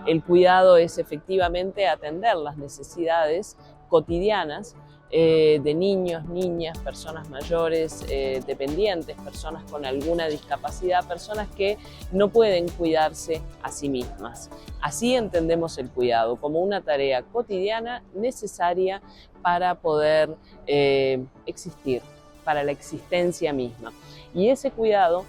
El cuidado es efectivamente atender las necesidades cotidianas de niños, niñas, personas mayores, dependientes, personas con alguna discapacidad, personas que no pueden cuidarse a sí mismas. Así entendemos el cuidado, como una tarea cotidiana necesaria para poder existir, para la existencia misma. Y ese cuidado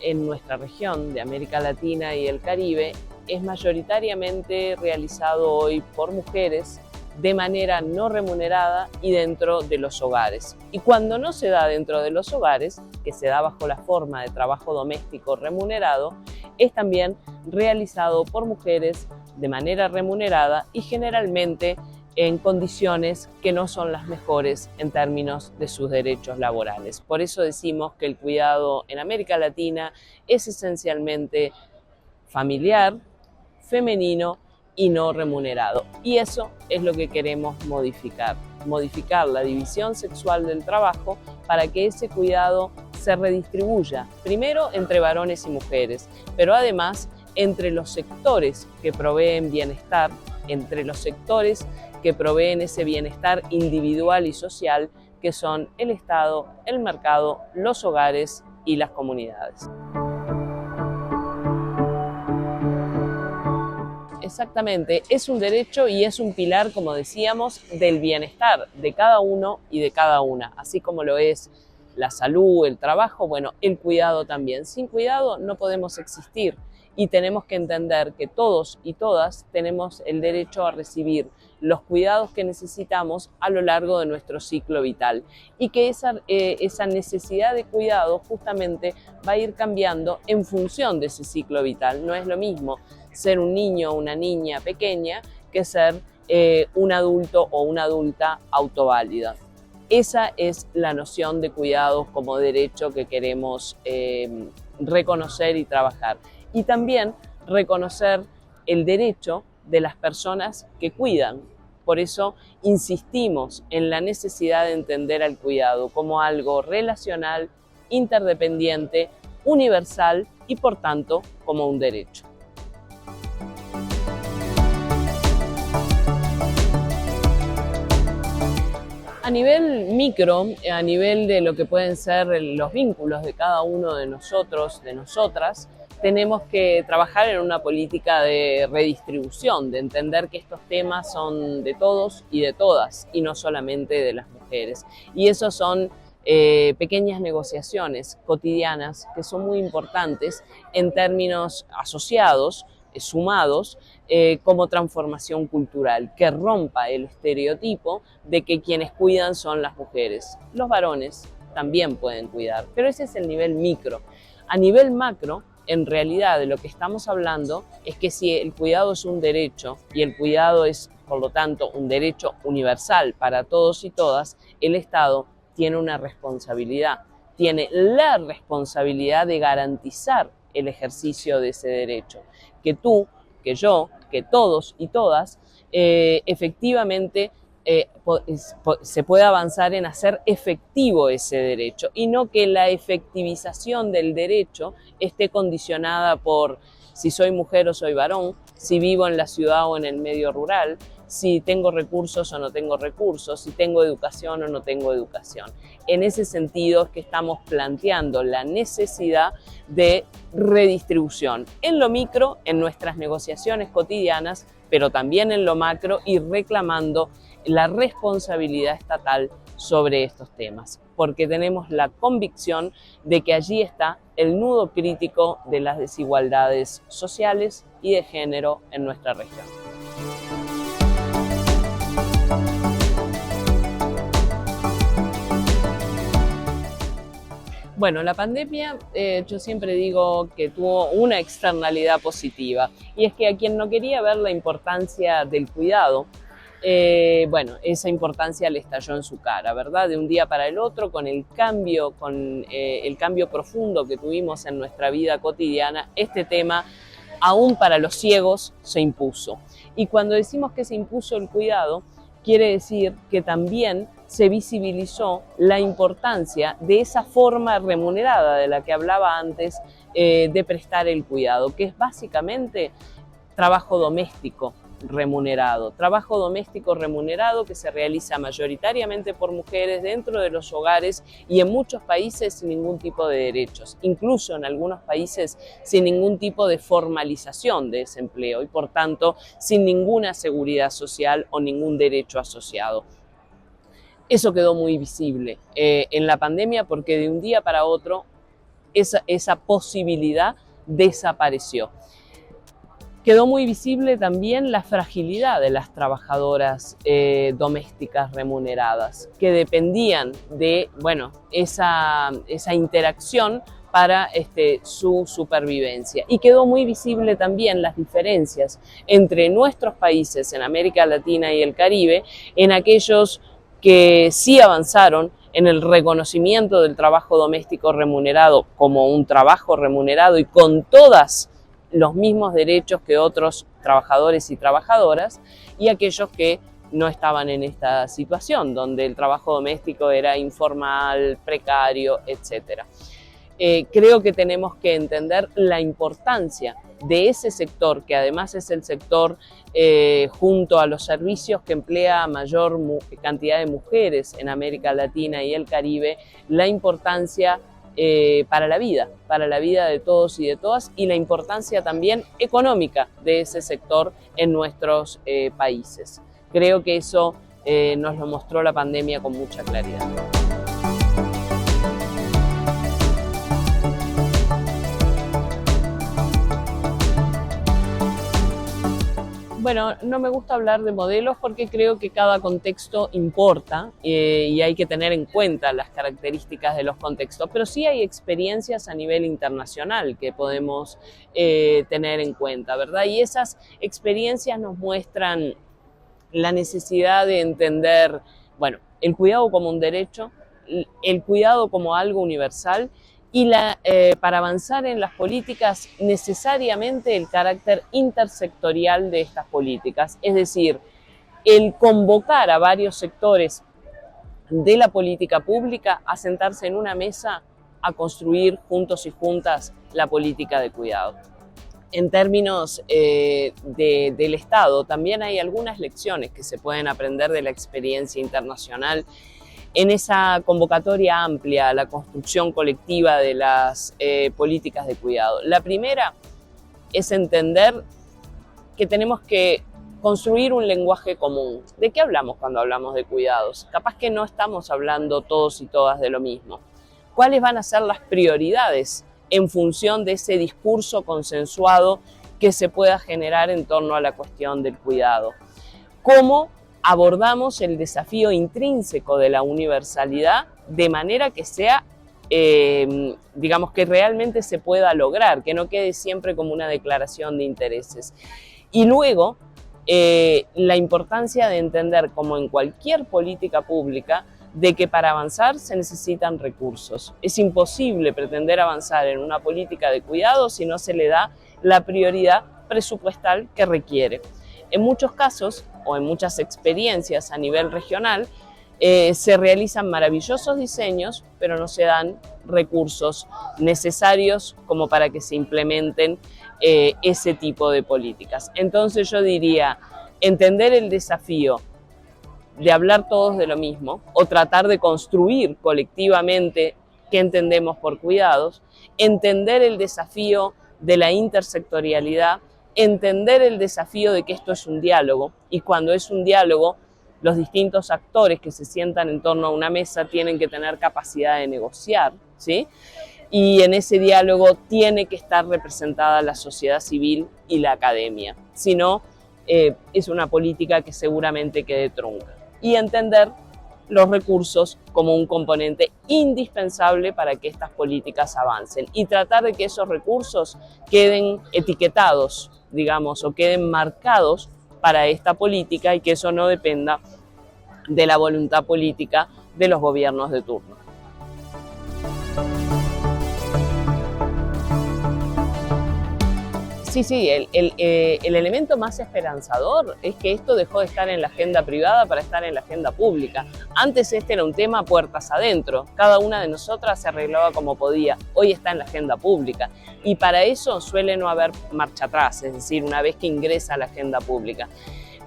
en nuestra región de América Latina y el Caribe es mayoritariamente realizado hoy por mujeres de manera no remunerada y dentro de los hogares. Y cuando no se da dentro de los hogares, que se da bajo la forma de trabajo doméstico remunerado, es también realizado por mujeres de manera remunerada y generalmente en condiciones que no son las mejores en términos de sus derechos laborales. Por eso decimos que el cuidado en América Latina es esencialmente familiar, femenino y no remunerado. Y eso es lo que queremos modificar la división sexual del trabajo para que ese cuidado se redistribuya, primero entre varones y mujeres, pero además entre los sectores que proveen bienestar, entre los sectores que proveen ese bienestar individual y social, que son el Estado, el mercado, los hogares y las comunidades. Exactamente, es un derecho y es un pilar, como decíamos, del bienestar de cada uno y de cada una, así como lo es la salud, el trabajo, bueno, el cuidado también. Sin cuidado no podemos existir y tenemos que entender que todos y todas tenemos el derecho a recibir los cuidados que necesitamos a lo largo de nuestro ciclo vital y que esa necesidad de cuidado justamente va a ir cambiando en función de ese ciclo vital. No es lo mismo ser un niño o una niña pequeña que ser un adulto o una adulta autoválida. Esa es la noción de cuidados como derecho que queremos reconocer y trabajar. Y también reconocer el derecho de las personas que cuidan. Por eso insistimos en la necesidad de entender al cuidado como algo relacional, interdependiente, universal y por tanto como un derecho. A nivel micro, a nivel de lo que pueden ser los vínculos de cada uno de nosotros, de nosotras, tenemos que trabajar en una política de redistribución, de entender que estos temas son de todos y de todas, y no solamente de las mujeres. Y eso son pequeñas negociaciones cotidianas que son muy importantes en términos asociados, sumados, como transformación cultural, que rompa el estereotipo de que quienes cuidan son las mujeres. Los varones también pueden cuidar, pero ese es el nivel micro. A nivel macro, en realidad de lo que estamos hablando es que si el cuidado es un derecho y el cuidado es, por lo tanto, un derecho universal para todos y todas, el Estado tiene una responsabilidad, tiene la responsabilidad de garantizar el ejercicio de ese derecho. Que tú, que yo, que todos y todas, efectivamente se puede avanzar en hacer efectivo ese derecho y no que la efectivización del derecho esté condicionada por si soy mujer o soy varón, si vivo en la ciudad o en el medio rural, si tengo recursos o no tengo recursos, si tengo educación o no tengo educación. En ese sentido es que estamos planteando la necesidad de redistribución en lo micro, en nuestras negociaciones cotidianas, pero también en lo macro y reclamando la responsabilidad estatal sobre estos temas, porque tenemos la convicción de que allí está el nudo crítico de las desigualdades sociales y de género en nuestra región. Bueno, la pandemia yo siempre digo que tuvo una externalidad positiva y es que a quien no quería ver la importancia del cuidado, bueno, esa importancia le estalló en su cara, ¿verdad? De un día para el otro, con el cambio profundo que tuvimos en nuestra vida cotidiana, este tema, aún para los ciegos, se impuso. Y cuando decimos que se impuso el cuidado, quiere decir que también se visibilizó la importancia de esa forma remunerada de la que hablaba antes de prestar el cuidado, que es básicamente trabajo doméstico remunerado que se realiza mayoritariamente por mujeres dentro de los hogares y en muchos países sin ningún tipo de derechos, incluso en algunos países sin ningún tipo de formalización de ese empleo y por tanto sin ninguna seguridad social o ningún derecho asociado. Eso quedó muy visible en la pandemia porque de un día para otro esa posibilidad desapareció. Quedó muy visible también la fragilidad de las trabajadoras domésticas remuneradas, que dependían de esa interacción para su supervivencia. Y quedó muy visible también las diferencias entre nuestros países en América Latina y el Caribe, en aquellos que sí avanzaron en el reconocimiento del trabajo doméstico remunerado como un trabajo remunerado y con todos los mismos derechos que otros trabajadores y trabajadoras, y aquellos que no estaban en esta situación, donde el trabajo doméstico era informal, precario, etc. Creo que tenemos que entender la importancia de ese sector, que además es el sector junto a los servicios que emplea mayor cantidad de mujeres en América Latina y el Caribe, la importancia para la vida de todos y de todas, y la importancia también económica de ese sector en nuestros países. Creo que eso nos lo mostró la pandemia con mucha claridad. Bueno, no me gusta hablar de modelos porque creo que cada contexto importa y hay que tener en cuenta las características de los contextos, pero sí hay experiencias a nivel internacional que podemos tener en cuenta, ¿verdad? Y esas experiencias nos muestran la necesidad de entender, el cuidado como un derecho, el cuidado como algo universal, y para avanzar en las políticas necesariamente el carácter intersectorial de estas políticas, es decir, el convocar a varios sectores de la política pública a sentarse en una mesa a construir juntos y juntas la política de cuidado. En términos del Estado, también hay algunas lecciones que se pueden aprender de la experiencia internacional en esa convocatoria amplia a la construcción colectiva de las políticas de cuidado. La primera es entender que tenemos que construir un lenguaje común. ¿De qué hablamos cuando hablamos de cuidados? Capaz que no estamos hablando todos y todas de lo mismo. ¿Cuáles van a ser las prioridades en función de ese discurso consensuado que se pueda generar en torno a la cuestión del cuidado? ¿Cómo abordamos el desafío intrínseco de la universalidad de manera que sea, digamos, que realmente se pueda lograr, que no quede siempre como una declaración de intereses? Y luego, la importancia de entender, como en cualquier política pública, de que para avanzar se necesitan recursos. Es imposible pretender avanzar en una política de cuidado si no se le da la prioridad presupuestal que requiere. En muchos casos, o en muchas experiencias a nivel regional, se realizan maravillosos diseños, pero no se dan recursos necesarios como para que se implementen ese tipo de políticas. Entonces yo diría, entender el desafío de hablar todos de lo mismo o tratar de construir colectivamente qué entendemos por cuidados, entender el desafío de la intersectorialidad, entender el desafío de que esto es un diálogo, y cuando es un diálogo, los distintos actores que se sientan en torno a una mesa tienen que tener capacidad de negociar, ¿sí? Y en ese diálogo tiene que estar representada la sociedad civil y la academia, si no, es una política que seguramente quede trunca. Y entender los recursos como un componente indispensable para que estas políticas avancen y tratar de que esos recursos queden etiquetados, digamos, o queden marcados para esta política y que eso no dependa de la voluntad política de los gobiernos de turno. Sí, el elemento más esperanzador es que esto dejó de estar en la agenda privada para estar en la agenda pública. Antes este era un tema puertas adentro, cada una de nosotras se arreglaba como podía, hoy está en la agenda pública y para eso suele no haber marcha atrás, es decir, una vez que ingresa a la agenda pública.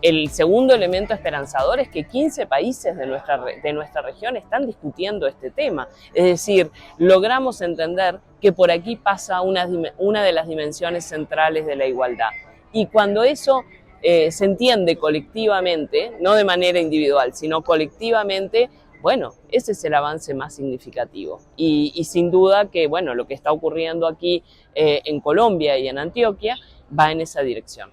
El segundo elemento esperanzador es que 15 países de nuestra región están discutiendo este tema. Es decir, logramos entender que por aquí pasa una de las dimensiones centrales de la igualdad. Y cuando eso se entiende colectivamente, no de manera individual, sino colectivamente, bueno, ese es el avance más significativo. Y sin duda que, bueno, lo que está ocurriendo aquí en Colombia y en Antioquia va en esa dirección.